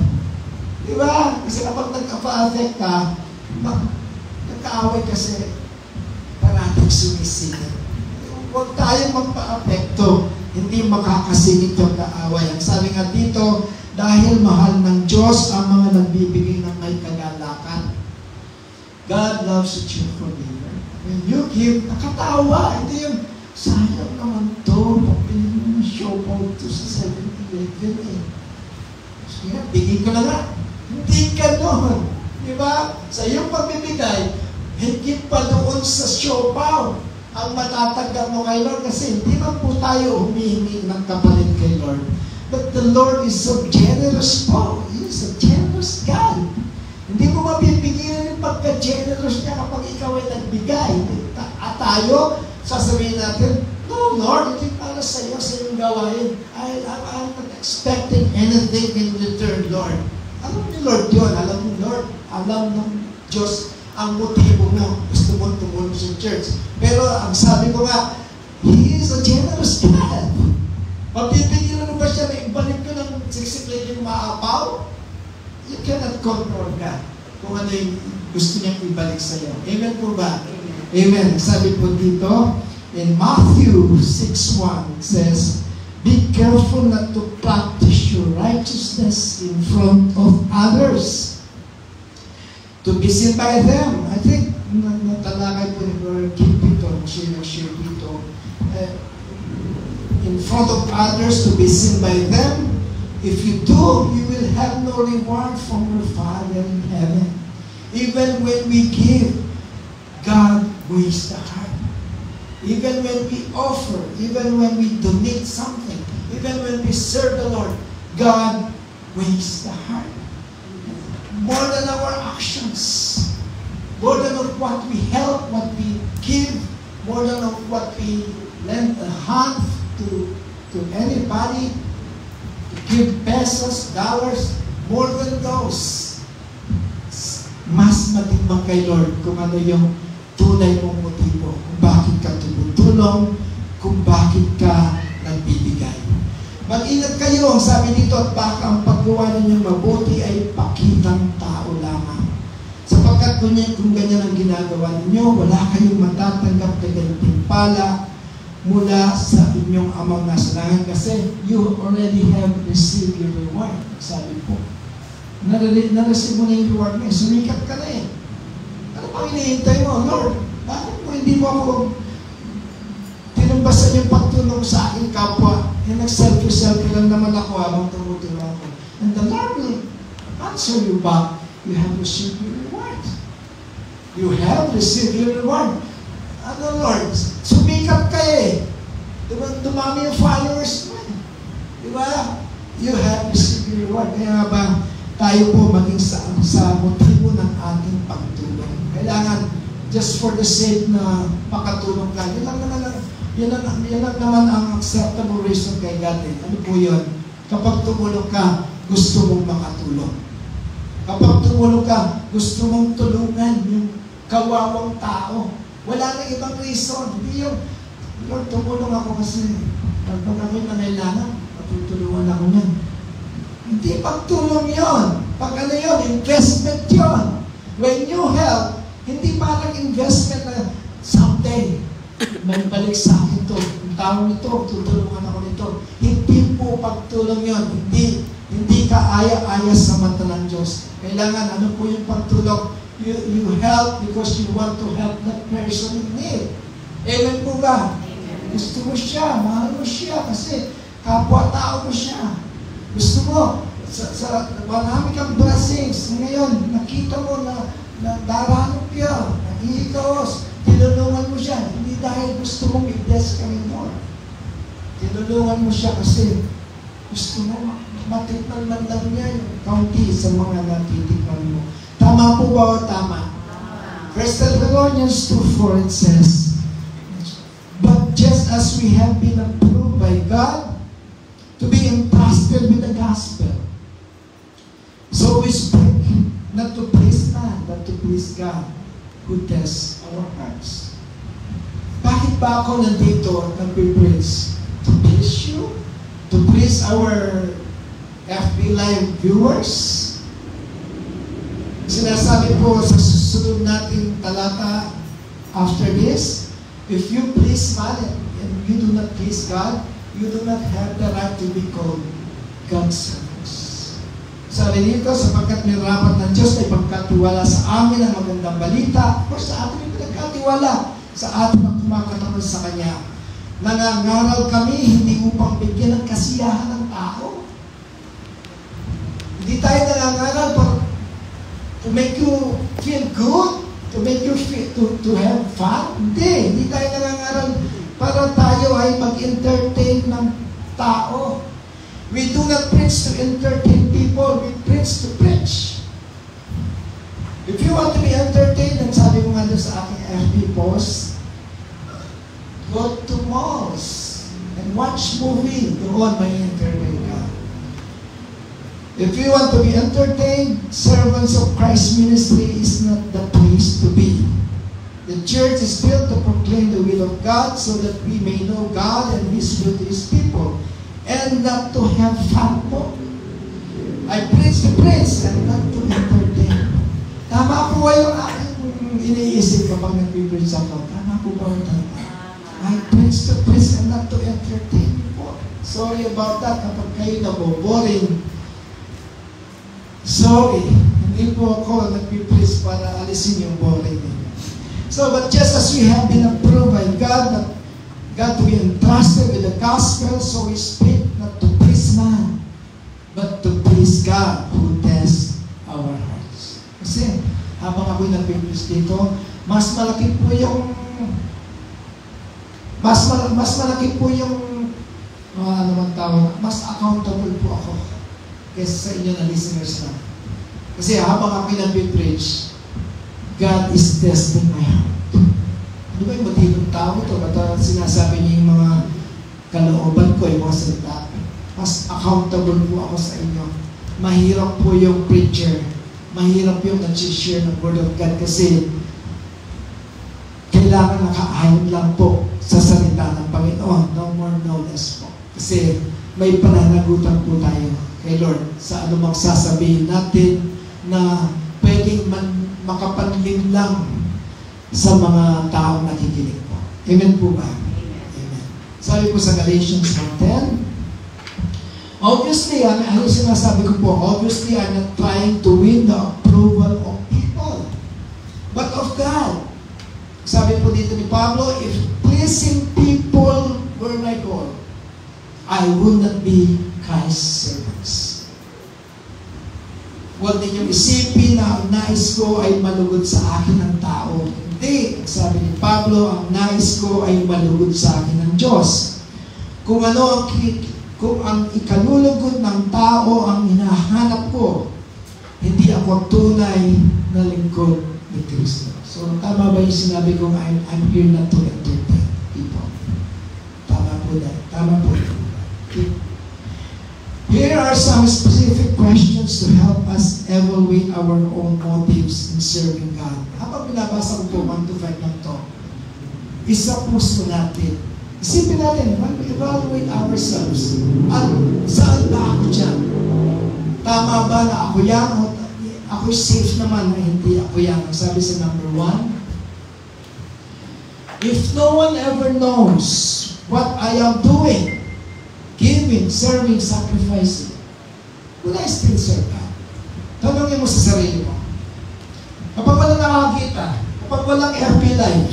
Speaker 1: Di ba? Kasi kapag nagka-affect ka, nagka-away kasi parating sumisingit. Huwag tayong magpa-apekto. Hindi makakasingit yung kaaway. Ang sabi nga dito, dahil mahal ng Diyos ang mga nagbibigay ng may kagalakan. God loves a cheerful giver. When you give, nakatawa. Hindi yung, sayang naman to. Pagpili mo ng show out to sa 7-11 eh. Sige, bigay ko na nga. Hindi ka doon. Diba? Sa iyong pagbibigay, higit pa doon sa show out ang matatanggap mo kay Lord kasi hindi man po tayo humihingi ng kapalit kay Lord. But the Lord is so generous po. He is a generous God. Hindi mo mapipigilin yung pagka-generous niya kapag ikaw ay nagbigay. At tayo, sasabihin natin, no, no, Lord, hindi para sa iyo, sa iyong gawain. I'm not expecting anything in return, Lord. Alam ni Lord yun. Alam ni Lord. Alam ng Diyos ang motibo mo. Gusto mo tumulong sa church. Pero ang sabi ko nga, He is a generous God. Mapipigil na ba siya na ibalik ko ng siksik yung maapaw? You cannot control God kung ano yung gusto niyang ibalik sa iyo. Amen po ba? Amen. Sabi po dito, in Matthew 6:1, it says, be careful not to practice your righteousness in front of others, to be seen by them. I think, natalakay po ni Brother Kim dito, share dito, in front of others, to be seen by them. If you do, you will have no reward from your Father in heaven. Even when we give, God weighs the heart. Even when we offer, even when we donate something, even when we serve the Lord, God weighs the heart. More than our actions, more than of what we help, what we give, more than of what we lend a hand to anybody, to give pesos, dollars, more than those. Mas matimbang kay Lord kung ano yung tunay mong motibo, kung bakit ka tumutulong, kung bakit ka nagbibigay. Mag-ingat kayo, ang sabi dito, at baka ang paggawa ninyo mabuti ay pakitang tao lamang. Sapagkat kung ganyan ang ginagawa ninyo, wala kayong matatanggap na gantimpala mula sa inyong amang nasa langit kasi you already have received your reward. Sabi po, na-receive mo na yung reward mo, sumikat ka na eh. Ano pang hinihintay mo? Lord, bakit mo hindi mo ako tinumbasan yung pagtulong sa aking kapwa? Eh, nag-selfie-selfie lang naman ako habang tumutulong ako. And the Lord will answer you back. You have received your reward. You have received your reward. Ano, Lord? Sumikat ka eh. Dumami yung followers mo. Diba? You have received your reward. Kaya ba, tayo po maging sa motibo ng ating pagtulong. Kailangan, just for the sake na makatulong ka, yun lang naman ang acceptable reason kay God. Ano po yun? Kapag tumulong ka, gusto mong makatulong. Kapag tumulong ka, gusto mong tulungan yung kawawang tao. Wala nang ibang reason. Hindi yung, Lord, tumulong ako kasi pag ako'y nangailangan, matutulungan ako niyan. Hindi pagtulong yon. Pag ano yun, investment yon. When you help, hindi parang investment na someday, may balik sa akin ito. Yung taong ito, tutulungan ako nito. Hindi po pagtulong yon. Hindi ka aya-aya sa mata ng Diyos. Kailangan, ano po yung pagtulong? You help because you want to help that person in need. Amen po ba? Gusto mo siya, mahal mo siya, kasi kapwa-tao mo siya. Gusto mo, marami kang blessings. Ngayon, nakita mo na daranong ka, nag-iikos, tinulungan mo siya. Hindi dahil gusto mong i-bless kami more. Tinulungan mo siya kasi gusto mo matikman man lang niya yung kaunti sa mga natitikman mo. Tama po ba o tama? 1 Thessalonians 2:4 it says, but just as we have been approved by God to be entrusted with the gospel, so we speak not to please man, but to please God who tests our hearts. Bakit ba ako nandito nagpe-preach? To please you? To please our FB Live viewers? Sinasabi po sa susunod nating talata after this, if you please man and you do not please God, you do not have the right to be called God's servants. Sabi dito, sapagkat nirapat ng Diyos ay pagkatiwala sa amin ang magandang balita, o sa atin ay pagkatiwala sa atin ang kumakatawan sa Kanya. Nangangaral kami hindi upang bigyan ng kasiyahan ng tao. Hindi tayo nangangaral to make you feel good, to make you feel, to have fun. Hindi tayo nangangaral para tayo ay mag-entertain ng tao. We do not preach to entertain people, we preach to preach. If you want to be entertained, and sabi mo nga doon sa aking FB post, go to malls. watch movie. Doon may entertain ka. If you want to be entertained, servants of Christ ministry is not the place to be. The church is built to proclaim the will of God so that we may know God and His will to His people, and not to have fun po. I preach the praise and not to entertain. Tama po yung aking iniisip kapag nag-preach ako. Tama po ba yung tama? I preach the praise and not to entertain po. Sorry about that kapag kayo naboboring. Sorry, hindi po ako nag-preach para alisin yung boring ninyo. So, but just as we have been approved by God to be entrusted with the gospel, so we speak not to please man, but to please God who tests our hearts. Kasi, habang ako'y nag-preach dito, mas malaki po yung ano man tawag, mas accountable po ako kaysa sa inyo na listeners na. Kasi habang ako'y nag-preach, God is testing my heart. Ano ba yung matibong tao ito? At sinasabi niya yung mga kalooban ko, yung mga salita. Mas accountable po ako sa inyo. Mahirap po yung preacher. Mahirap yung nag-share ng Word of God kasi kailangan nakaayon lang po sa salita ng Panginoon. No more, no less po. Kasi may pananagutan po tayo kay Lord sa anumang sasabihin natin na pwedeng makapanlim lang sa mga taong nakikinig po. Amen po ba? Amen. Sabi po sa Galatians 1:10, obviously, ano sinasabi ko po, obviously, I'm not trying to win the approval of people, but of God. Sabi po dito ni Pablo, if pleasing people were my goal, I would not be Christ's servants. Huwag ninyong isipin na ang nais ko ay malugod sa akin ng tao. Hindi. Sabi ni Pablo, ang nais ko ay malugod sa akin ng Diyos. Kung ang ikalulugod ng tao ang hinahanap ko, hindi ako tunay na lingkod ni Kristo. So, tama ba yung sinabi ko, I'm here not to entertain people? Tama po dahil. Tama po. Okay. Here are some specific questions to help us evaluate our own motives in serving God. Habang binabasa ko po 1 to 5 lang to, isa-puso natin. Isipin natin, evaluate ourselves. At saan ba ako dyan? Tama ba na ako yan? O ako'y safe naman na hindi ako yan? Sabi sa number 1, if no one ever knows what I am doing, giving, serving, sacrificing, will I still serve God? Tanongin mo sa sarili mo. Kapag walang nakakita, kapag walang FB Live,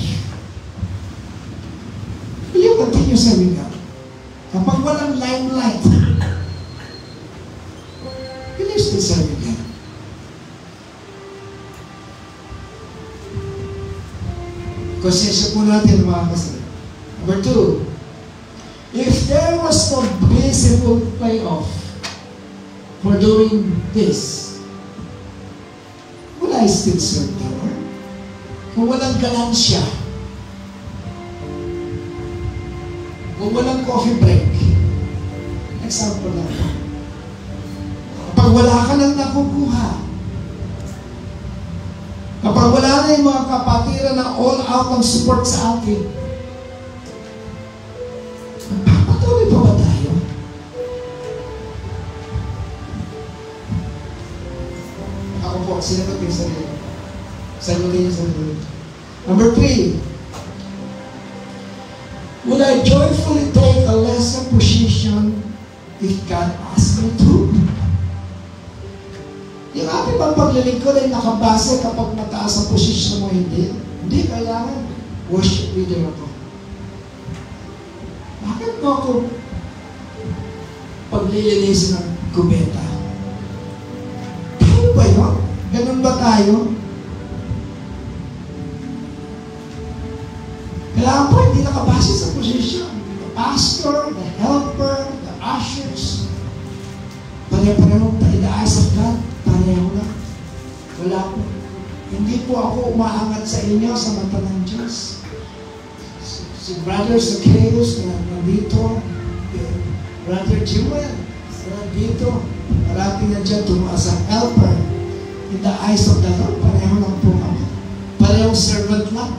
Speaker 1: will you continue serving God? Kapag walang limelight, will you still serving God? Konsensya po natin mga kasal. Number 2, if there was no visible payoff for doing this, will I still serve the Lord? Kung walang ganansya, kung walang coffee break, example lang po. Kapag wala ka nang nakukuha, kapag wala na yung mga kapatiran na all out ng support sa atin, patuloy pa ba tayo? Ako po, sinagot yung sarili. Sagutin yung sarili. Number 3, will I joyfully take a lesser position if God asks me to? Yung ating bang paglilingkod ay nakabase kapag mataas ang posisyon mo, hindi. Hindi, kailangan worship leader ako. Bakit mo ako paglilinisin ng kubeta? Tayo ba yun? Ganun ba tayo? Kailangan po hindi nakabase sa posisyon. The pastor, the helper, the ushers, pare-pareho tayo, the eyes of God, pareho lang. Wala po. Hindi po ako umaangat sa inyo sa mata ng Diyos. Si Brother Zacchaeus na nandito, Brother Jimwell, dito, parating na dyan as a helper in the eyes of the Lord. Pareho lang po kami. Parehong servant lang.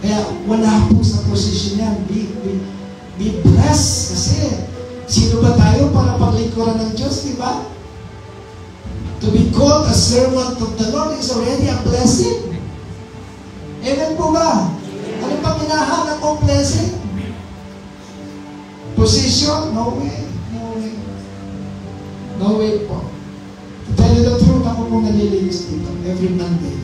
Speaker 1: Kaya wala po sa posisyon yan. Be blessed. Kasi sino ba tayo para paglingkuran ng Diyos, di ba? To be called a servant of the Lord is already a blessing. Amen po ba? Ano pang hinahanap mong blessing? Position? No way. No way. No way po. To tell you the truth, ako po nalilinis dito every Monday.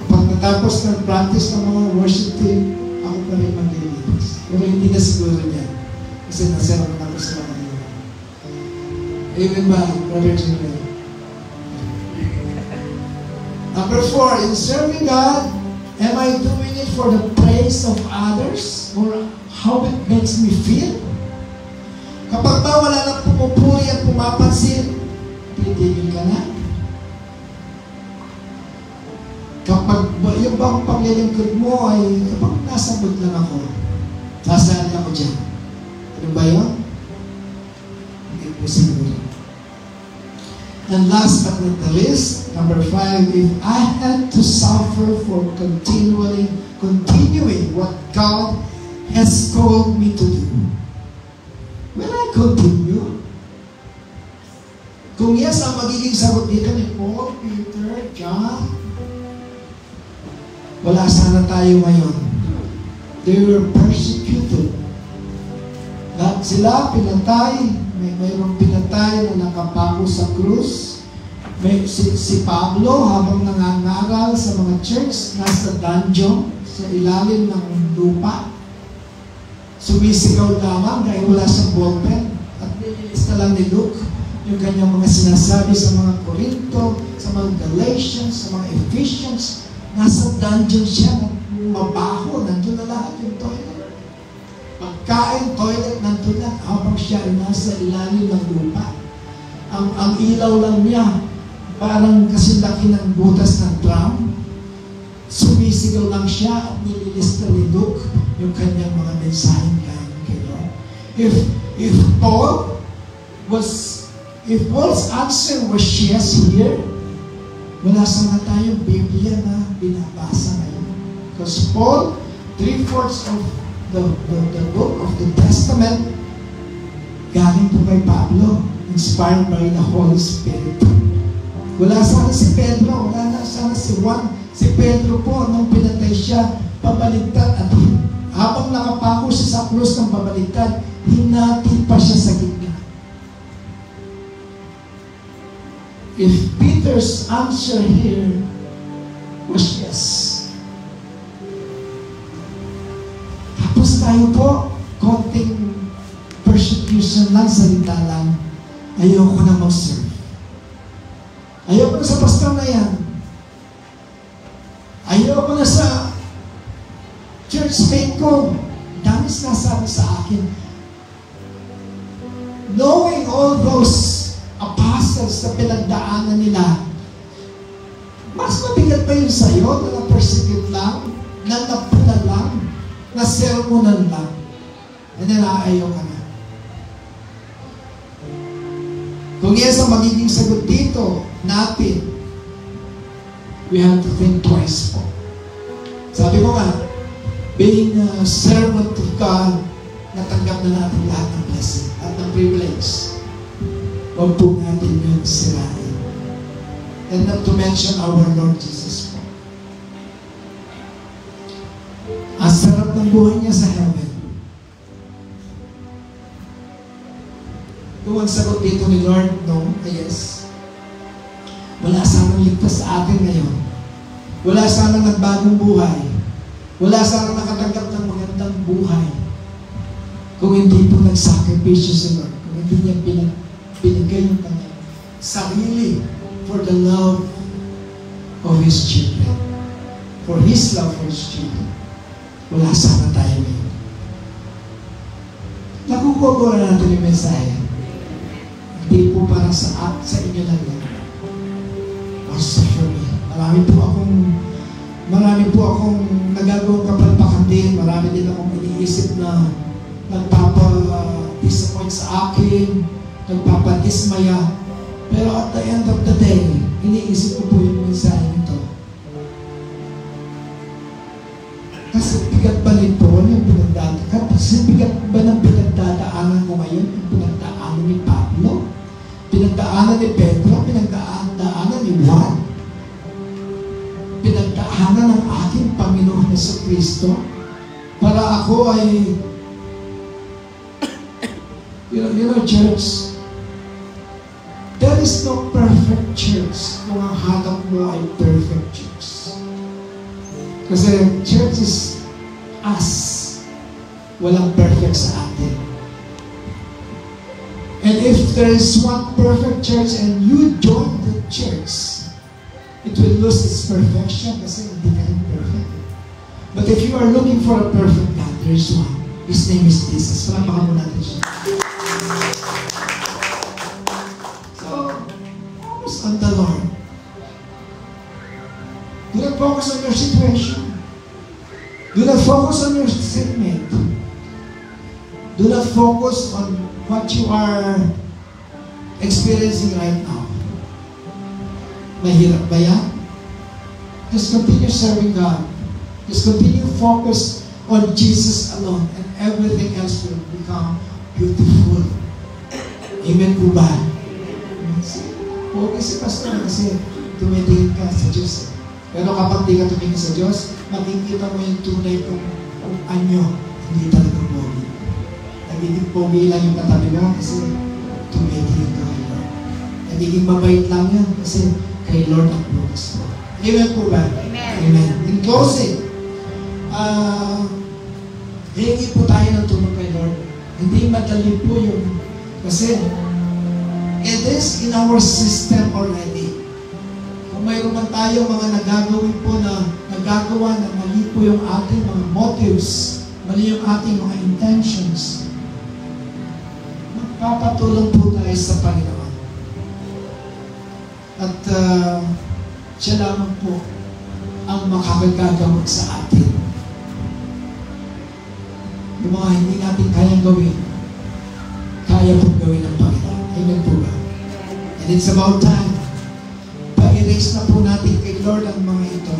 Speaker 1: Kapag natapos ng practice ng mga worship team, ako pa rin maglilinis. Pero hindi na siguro niya. Kasi naserve na ako sa mga nila. Amen ba, Brother Jimmy? Number 4, in serving God, am I doing it for the praise of others or how it makes me feel? Kapag ba wala nang pumupuri at pumapansin, titigil ka na. Kapag yung bang paglilingkod mo ay kapag nasabot lang ako, sasali ako dyan. Ano ba yun? Hindi po siguro. And last but not the least, number 5, if I had to suffer for continuing what God has called me to do, will I continue? Kung yes, ang magiging sagot dito ni Paul, Peter, John, wala sana tayo ngayon. They were persecuted. Lahat sila pinatay. Mayroong pinatay na nakapako sa krus. Si Pablo, habang nangangaral sa mga church, nasa dungeon, sa ilalim ng lupa. Sumisigaw lamang dahil wala siyang ballpen. At nililis na lang ni Luke yung kanyang mga sinasabi sa mga Corinto, sa mga Galatians, sa mga Ephesians. Nasa dungeon siya, mabaho, nandun na lahat yung toilet. Pagkain, toilet, nandun na, habang siya ay nasa ilalim ng lupa. Ang ilaw lang niya, parang kasilaki ng butas ng drum. Sumisigaw lang siya at nililista ni Luke yung kanyang mga mensaheng galing kay Lord. If Paul's answer was yes here, wala sana tayong Biblia na binabasa ngayon. Because Paul, 3/4 of the book of the Testament, galing po kay Pablo, inspired by the Holy Spirit. Wala sana si Pedro, wala na sana si Juan. Si Pedro po, nung pinatay siya, pabaligtad at habang nakapako siya sa krus ng pabaligtad, hinati pa siya sa gitna. If Peter's answer here was yes, tapos tayo po, konting persecution lang, salita lang, ayoko na mag-serve. Ayoko na sa pastor na yan. Ayoko na sa church mate ko. Dami sinasabi sa akin. Knowing all those apostles na pinagdaanan nila, mas mabigat pa yun sa'yo na na-persecute lang, na napula lang, na sermonan lang, na nilaayaw ka na. Kung yes ang magiging sagot dito natin, we have to think twice po. Sabi ko nga, being a servant of God, natanggap na natin lahat ng blessing at ng privilege. Huwag po natin yun sirain. And not to mention our Lord Jesus po. Ang sarap ng buhay niya sa heaven. Kung ang sagot dito ni Lord, no, yes. Wala sanang ligtas sa atin ngayon. Wala sanang nagbagong buhay. Wala sanang nakatanggap ng magandang buhay. Kung hindi po nagsakripisyo si Lord. Kung hindi niya binigay yung kanyang sarili for the love of His children. For His love for His children. Wala sana tayo ngayon. Nakukuha na natin yung mensahe. Hindi po para sa inyo lang yan. Also for me. Marami po akong Marami po akong nagagawang kapalpakan din. Marami din akong iniisip na nagpapa-disappoint sa akin, nagpapadismaya. Pero at the end of the day, iniisip ko po yung mensahe nito. Kasi bigat ba rin po yung pinagdadaanan? Kasi bigat ba ng pinagdadaanan ko ngayon? Yung pinagdaanan ni Pablo? Pinagdaanan ni Pedro? Pinagdaanan ni Juan? Pinagdaanan ng ating Panginoon Jesucristo? Para ako ay you know, church, there is no perfect church kung ang hanap mo ay perfect church. Kasi church is us. Walang perfect sa atin. And if there is one perfect church and you join the church, it will lose its perfection kasi hindi ka rin perfect. But if you are looking for a perfect God, there is one. His name is Jesus. Palamakan mo natin siya. So, focus on the Lord. Do not focus on your situation. Do not focus on your statement. Do not focus on what you are experiencing right now. Mahirap ba yan? Just continue serving God. Just continue focus on Jesus alone and everything else will become beautiful. Amen po ba? Okay si Pastor kasi tumitingin ka sa Diyos. Pero kapag di ka tumingin sa Diyos, makikita mo yung tunay kung anyo, hindi talaga pogi. Nagiging pogi lang yung katabi mo kasi tumitingin ka kay Lord. Nagiging mabait lang yan kasi kay Lord ang focus mo. Amen po ba?
Speaker 2: Amen.
Speaker 1: Amen. In closing, hingi po tayo ng tulong kay Lord. Hindi madali po yung kasi it is in our system already. Kung mayroon man tayo mga nagagawin po na nagagawa na mali po yung ating mga motives, mali yung ating mga intentions, magpapatulong po tayo sa Panginoon. At siya lamang po ang makakagagamot sa atin. Yung mga hindi natin kayang gawin, kaya pong gawin ng Panginoon. Amen po ba? And it's about time. Pa-erase na po natin kay Lord ang mga ito.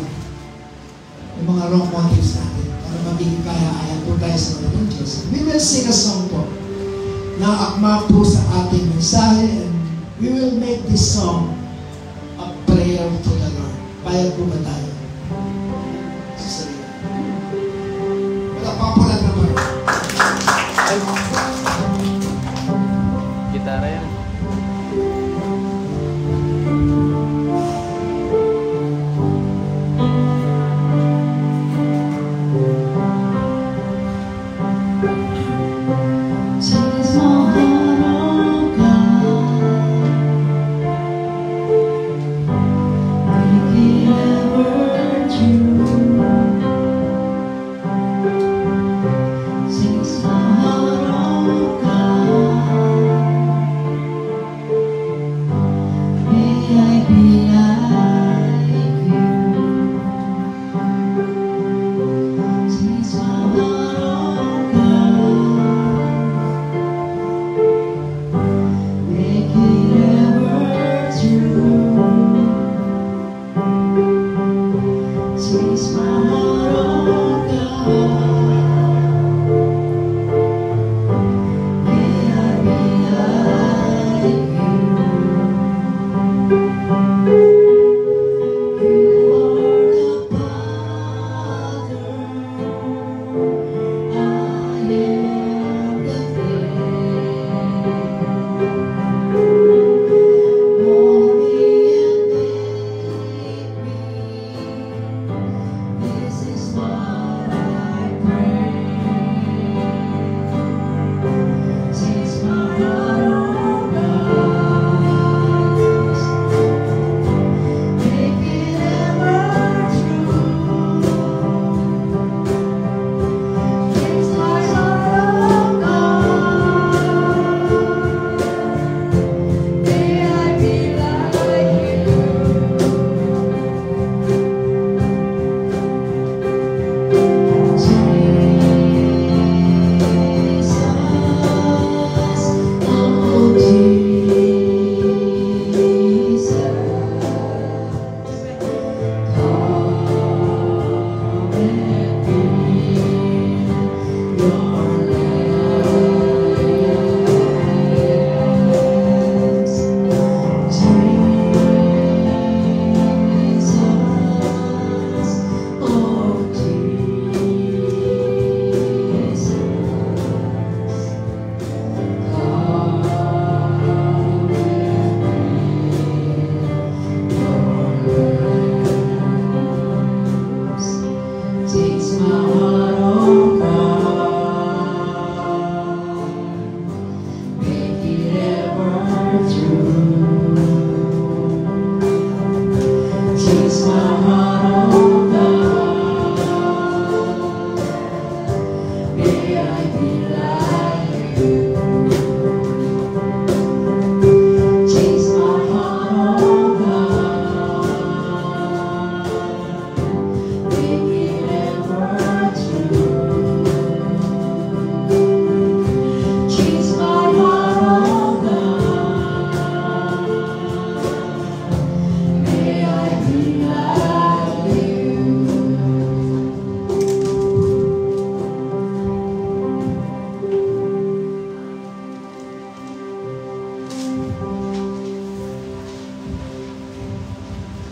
Speaker 1: Yung mga wrong motives natin. Para magiging kaya-aya po tayo sa mga ng Diyos. We will sing a song po na akma po sa ating mensahe and we will make this song a prayer to the Lord. Payag po ba tayo? Sa sarili. Wala pa po lang naman.
Speaker 3: Gitara yan.
Speaker 4: Never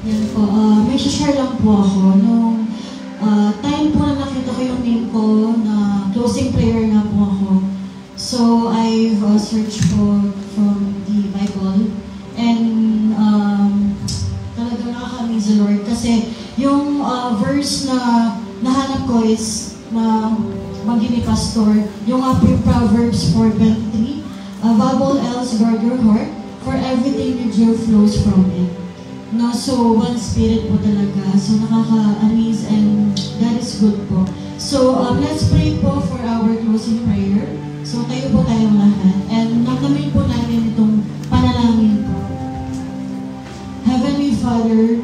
Speaker 4: Yan po, may share lang po ako. Nung time po na nakita ko yung name ko, na closing prayer nga po ako. So, I've searched po from the Bible. And talagang nakaka-amaze the Lord. Kasi yung verse na nahanap ko is na banggi ni Pastor, yung Proverbs 4:23. Above all else, guard your heart, for everything you do flows from it. No, so one spirit po talaga. So nakaka-amaze and that is good po. So let's pray po for our closing prayer. So tayo po tayong lahat. And nagdamin po natin itong panalangin po. Heavenly Father,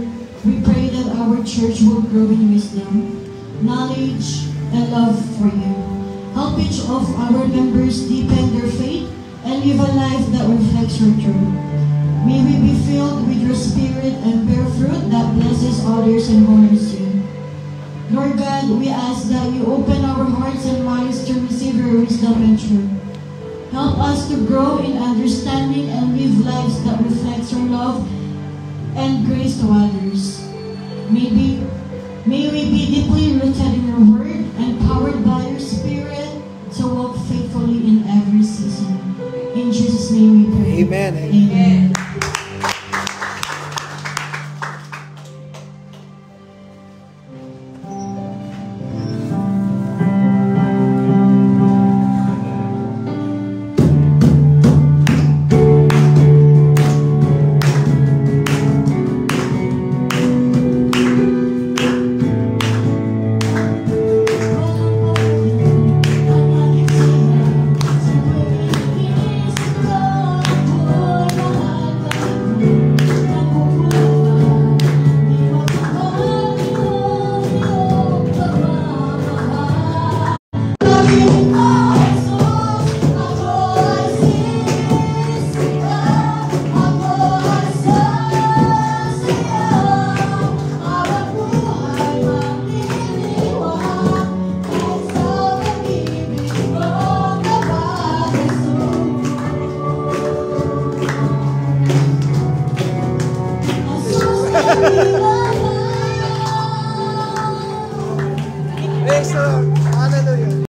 Speaker 4: we pray that our church will grow in wisdom, knowledge, and love for you. Help each of our members deepen their faith and live a life that reflects your truth. May we be filled with your spirit and bear fruit that blesses others and honors you. Lord God, we ask that you open our hearts and minds to receive your wisdom and truth. Help us to grow in understanding and live lives that reflects your love and grace to others. May we be deeply rooted in your word and powered by your spirit to walk faithfully in every season. In Jesus' name we pray.
Speaker 1: Amen.
Speaker 4: Amen.
Speaker 1: Praise the Lord. Hallelujah.